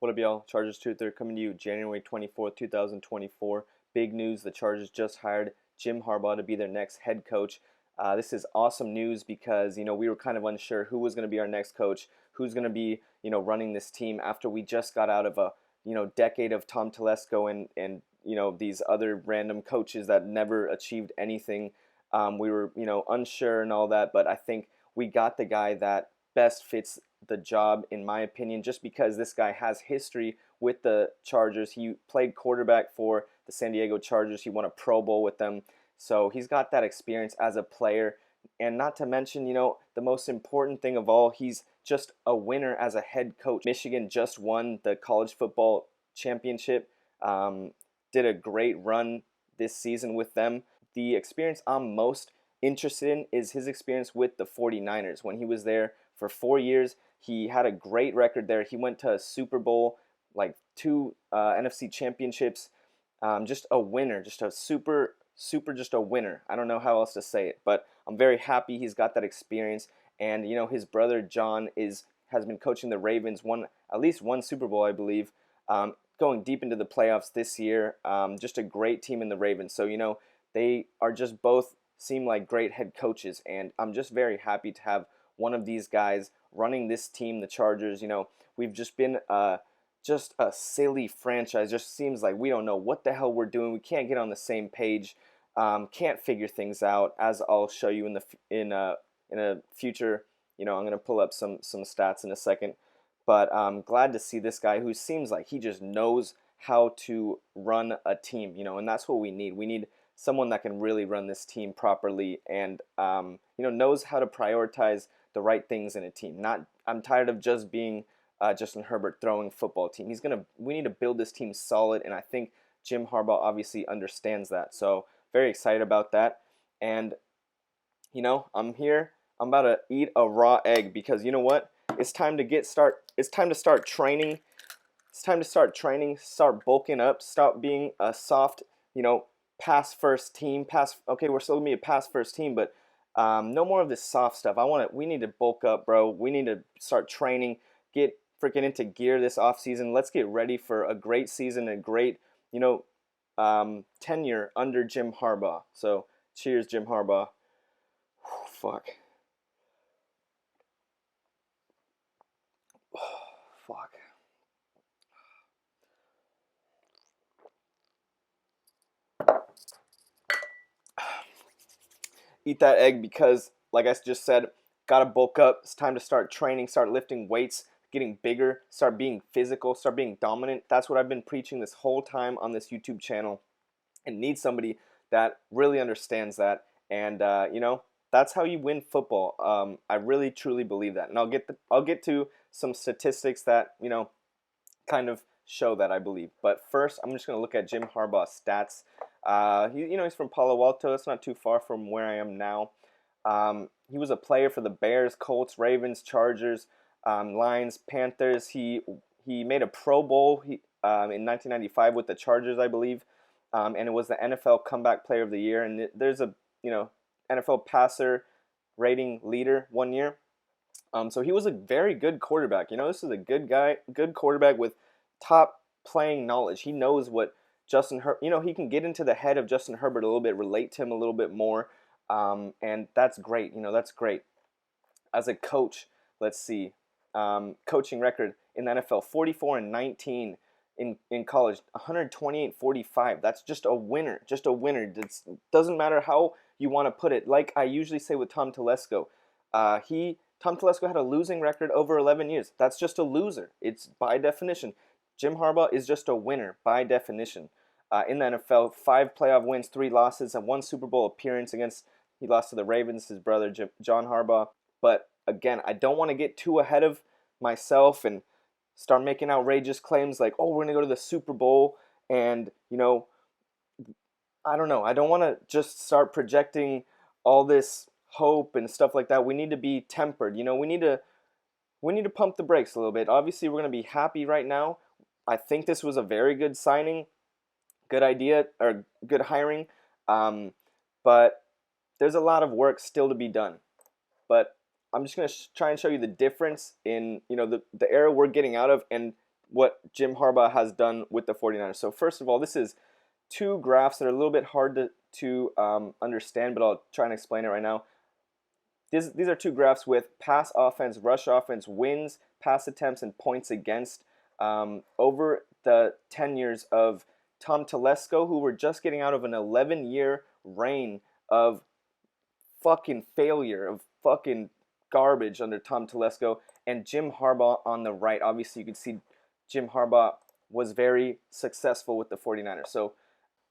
What up, y'all? Chargers Truth, they're coming to you January 24th, 2024. Big news, the Chargers just hired Jim Harbaugh to be their next head coach. This is awesome news because, we were kind of unsure who was going to be our next coach, who's going to be, running this team after we just got out of a, decade of Tom Telesco and these other random coaches that never achieved anything. We were, unsure and all that, but I think we got the guy that best fits the job, in my opinion, just because this guy has history with the Chargers. He played quarterback for the San Diego Chargers. He won a Pro Bowl with them. So he's got that experience as a player. And not to mention, the most important thing of all, he's just a winner as a head coach. Michigan just won the college football championship, did a great run this season with them. The experience I'm most interested in is his experience with the 49ers. When he was there for 4 years, he had a great record there. He went to a Super Bowl, like two NFC championships. Just a winner, just a super, just a winner. I don't know how else to say it, but I'm very happy he's got that experience. And his brother John has been coaching the Ravens, won at least one Super Bowl, I believe. Going deep into the playoffs this year. Just a great team in the Ravens. So they are just both seem like great head coaches, and I'm just very happy to have one of these guys running this team, the Chargers. We've just been just a silly franchise. Just seems like we don't know what the hell we're doing. We can't get on the same page. Can't figure things out. As I'll show you in a future. I'm gonna pull up some stats in a second. But I'm glad to see this guy who seems like he just knows how to run a team. And that's what we need. We need someone that can really run this team properly and knows how to prioritize the right things in a team. I'm tired of just being Justin Herbert throwing football team. We need to build this team solid, and I think Jim Harbaugh obviously understands that. So very excited about that. And I'm here. I'm about to eat a raw egg because you know what? It's time to start training. It's time to start training, start bulking up, stop being a soft, pass first team. Okay, we're still gonna be a pass first team, but no more of this soft stuff. We need to bulk up, bro. We need to start training, get freaking into gear this off season. Let's get ready for a great season, a great, tenure under Jim Harbaugh. So cheers, Jim Harbaugh. Whew, fuck. Fuck. Eat that egg because, like I just said, gotta bulk up. It's time to start training, start lifting weights, getting bigger, start being physical, start being dominant. That's what I've been preaching this whole time on this YouTube channel, and need somebody that really understands that. And that's how you win football. I really truly believe that, and I'll get to some statistics that kind of show that, I believe. But first, I'm just going to look at Jim Harbaugh's stats. He's from Palo Alto. It's not too far from where I am now. He was a player for the Bears, Colts, Ravens, Chargers, Lions, Panthers. He made a Pro Bowl in 1995 with the Chargers, I believe, and it was the NFL Comeback Player of the Year. And there's a NFL passer rating leader one year. So he was a very good quarterback. This is a good guy, good quarterback with top playing knowledge. He knows what Justin Herbert, he can get into the head of Justin Herbert a little bit, relate to him a little bit more, and that's great. That's great. As a coach, let's see, coaching record in the NFL: 44-19 in college, 128-45. That's just a winner. Just a winner. It doesn't matter how you want to put it. Like I usually say with Tom Telesco, Tom Telesco had a losing record over 11 years. That's just a loser. It's by definition. Jim Harbaugh is just a winner by definition. In the NFL, 5 playoff wins, 3 losses, and 1 Super Bowl appearance he lost to the Ravens, his brother John Harbaugh. But again, I don't want to get too ahead of myself and start making outrageous claims like, oh, we're going to go to the Super Bowl. And, I don't know. I don't want to just start projecting all this hope and stuff like that. We need to be tempered. We need to pump the brakes a little bit. Obviously, we're going to be happy right now. I think this was a very good signing, good idea, or good hiring. But there's a lot of work still to be done. But I'm just going to try and show you the difference in the era we're getting out of and what Jim Harbaugh has done with the 49ers. So first of all, this is two graphs that are a little bit hard to understand, but I'll try and explain it right now. These are two graphs with pass offense, rush offense, wins, pass attempts, and points against over the 10 years of Tom Telesco, who were just getting out of an 11-year reign of fucking failure, of fucking garbage under Tom Telesco, and Jim Harbaugh on the right. Obviously, you can see Jim Harbaugh was very successful with the 49ers. So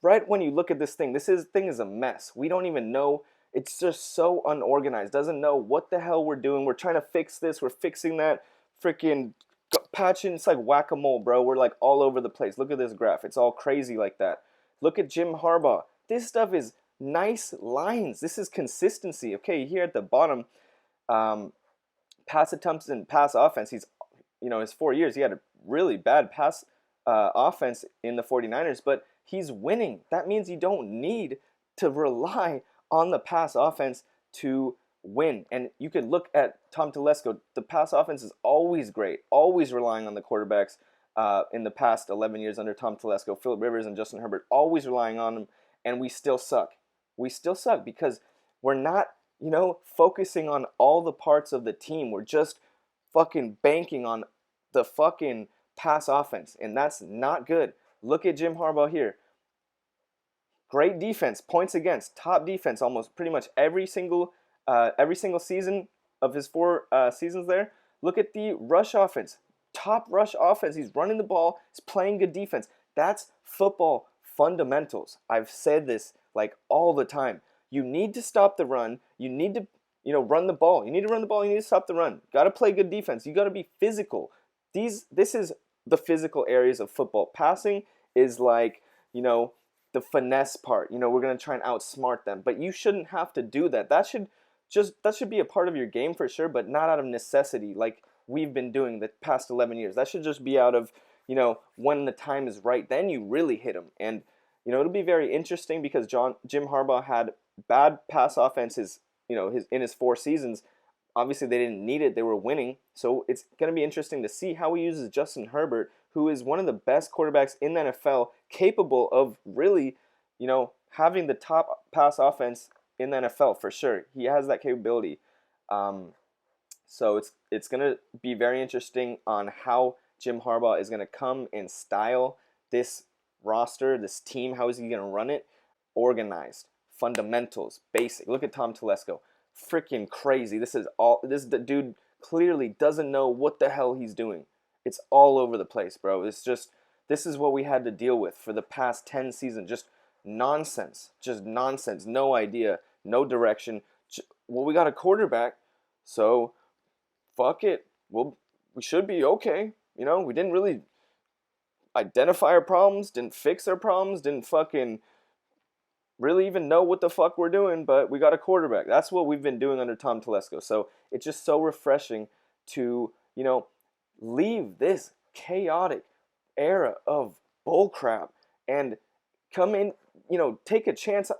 right when you look at this thing is a mess. We don't even know. It's just so unorganized. Doesn't know what the hell we're doing. We're trying to fix this. We're fixing that. Freaking patching. It's like whack-a-mole, bro. We're like all over the place. Look at this graph. It's all crazy like that. Look at Jim Harbaugh. This stuff is nice lines. This is consistency. Okay, here at the bottom, pass attempts and pass offense. His 4 years, he had a really bad pass offense in the 49ers, but he's winning. That means you don't need to rely on the pass offense to win. And you could look at Tom Telesco. The pass offense is always great, always relying on the quarterbacks in the past 11 years under Tom Telesco, Phillip Rivers and Justin Herbert, always relying on them, and we still suck. We still suck because we're not, focusing on all the parts of the team. We're just fucking banking on the fucking pass offense, and that's not good. Look at Jim Harbaugh here. Great defense, points against, top defense almost pretty much every single season of his 4 seasons there. Look at the rush offense, top rush offense. He's running the ball, he's playing good defense. That's football fundamentals. I've said this like all the time. You need to stop the run. You need to, run the ball. You need to run the ball. You need to stop the run. Got to play good defense. You got to be physical. This is the physical areas of football. Passing is like, the finesse part. We're going to try and outsmart them, but you shouldn't have to do that. That should be a part of your game for sure, but not out of necessity like we've been doing the past 11 years. That should just be out of, when the time is right, then you really hit them. And, it'll be very interesting because Jim Harbaugh had bad pass offenses, in his 4 seasons. Obviously, they didn't need it. They were winning. So it's going to be interesting to see how he uses Justin Herbert, who is one of the best quarterbacks in the NFL, capable of really, having the top pass offense in the NFL for sure. He has that capability. So it's going to be very interesting on how Jim Harbaugh is going to come and style this roster, this team. How is he going to run it? Organized, fundamentals, basic. Look at Tom Telesco. Freaking crazy. This dude clearly doesn't know what the hell he's doing. It's all over the place, bro. This is what we had to deal with for the past 10 seasons. Just nonsense. No idea, no direction. Well, we got a quarterback, so fuck it. We should be okay. We didn't really identify our problems, didn't fix our problems, didn't fucking really even know what the fuck we're doing, but we got a quarterback. That's what we've been doing under Tom Telesco. So it's just so refreshing to, leave this chaotic era of bullcrap and come in, take a chance,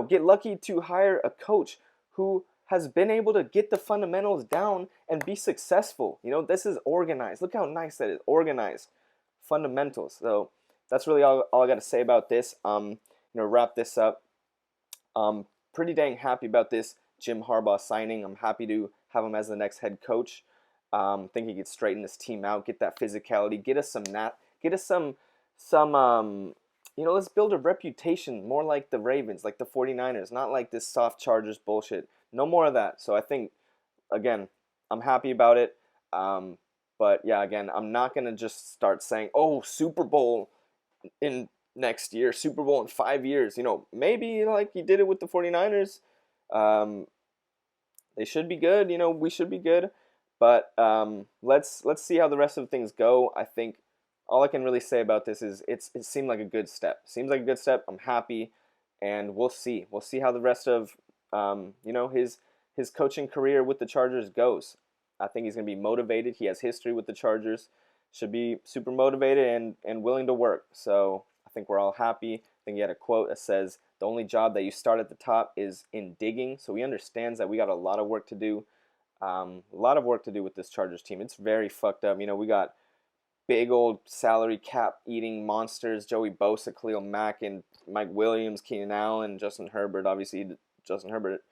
get lucky to hire a coach who has been able to get the fundamentals down and be successful. This is organized. Look how nice that is. Organized fundamentals. So that's really all I got to say about this. Wrap this up. Pretty dang happy about this Jim Harbaugh signing. I'm happy to have him as the next head coach. Think he could straighten this team out, get that physicality, get us some let's build a reputation more like the Ravens, like the 49ers, not like this soft Chargers bullshit. No more of that. So I think, again, I'm happy about it. But yeah, again, I'm not going to just start saying, oh, Super Bowl in next year, Super Bowl in 5 years. Maybe like he did it with the 49ers. They should be good. We should be good. But let's see how the rest of things go. I think all I can really say about this is it seemed like a good step. Seems like a good step. I'm happy, and we'll see. We'll see how the rest of his coaching career with the Chargers goes. I think he's going to be motivated. He has history with the Chargers. Should be super motivated and willing to work. So I think we're all happy. I think he had a quote that says, the only job that you start at the top is in digging. So he understands that we got a lot of work to do. A lot of work to do with this Chargers team. It's very fucked up. We got big old salary cap eating monsters, Joey Bosa, Khalil Mack, and Mike Williams, Keenan Allen, Justin Herbert. Obviously, Justin Herbert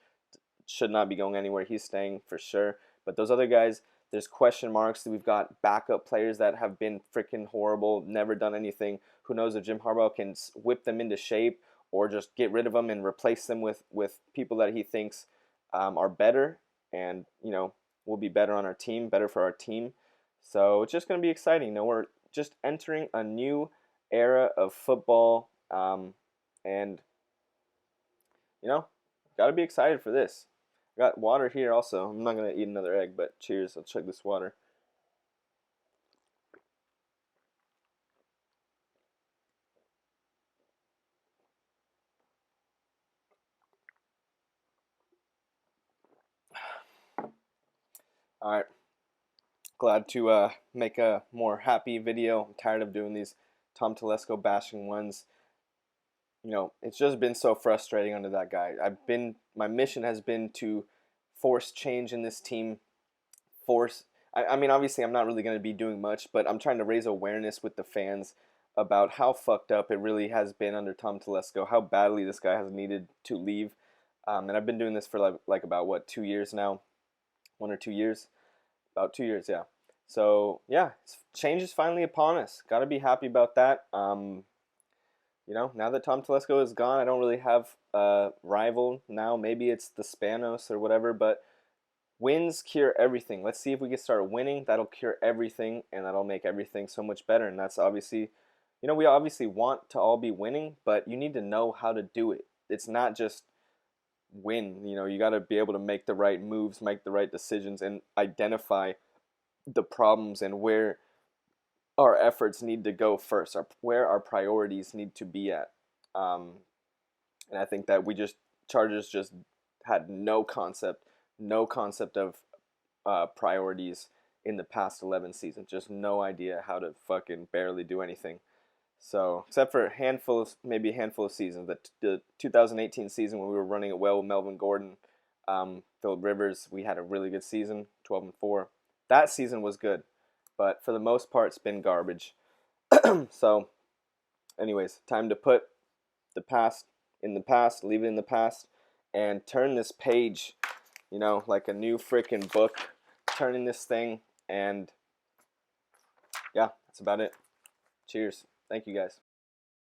should not be going anywhere. He's staying for sure. But those other guys, there's question marks. We've got backup players that have been freaking horrible, never done anything. Who knows if Jim Harbaugh can whip them into shape or just get rid of them and replace them with people that he thinks are better and, will be better on our team, better for our team. So it's just going to be exciting. We're just entering a new era of football, and, got to be excited for this. I got water here also. I'm not going to eat another egg, but cheers. I'll chug this water. All right. Glad to make a more happy video. I'm tired of doing these Tom Telesco bashing ones. It's just been so frustrating under that guy. My mission has been to force change in this team. I mean, obviously, I'm not really going to be doing much, but I'm trying to raise awareness with the fans about how fucked up it really has been under Tom Telesco, how badly this guy has needed to leave. And I've been doing this for like about, what, 2 years now? 1 or 2 years? About 2 years, yeah. So, yeah, change is finally upon us. Got to be happy about that. Now that Tom Telesco is gone, I don't really have a rival now. Maybe it's the Spanos or whatever, but wins cure everything. Let's see if we can start winning. That'll cure everything, and that'll make everything so much better. And that's obviously, we obviously want to all be winning, but you need to know how to do it. It's not just win. You got to be able to make the right moves, make the right decisions, and identify the problems and where our efforts need to go first, where our priorities need to be at. And I think that Chargers just had no concept of priorities in the past 11 seasons. Just no idea how to fucking barely do anything. So, except for maybe a handful of seasons. The 2018 season when we were running it well with Melvin Gordon, Phillip Rivers, we had a really good season, 12-4. That season was good, but for the most part, it's been garbage. So, anyways, time to put the past in the past, leave it in the past, and turn this page, like a new freaking book, turning this thing, and yeah, that's about it. Cheers. Thank you guys.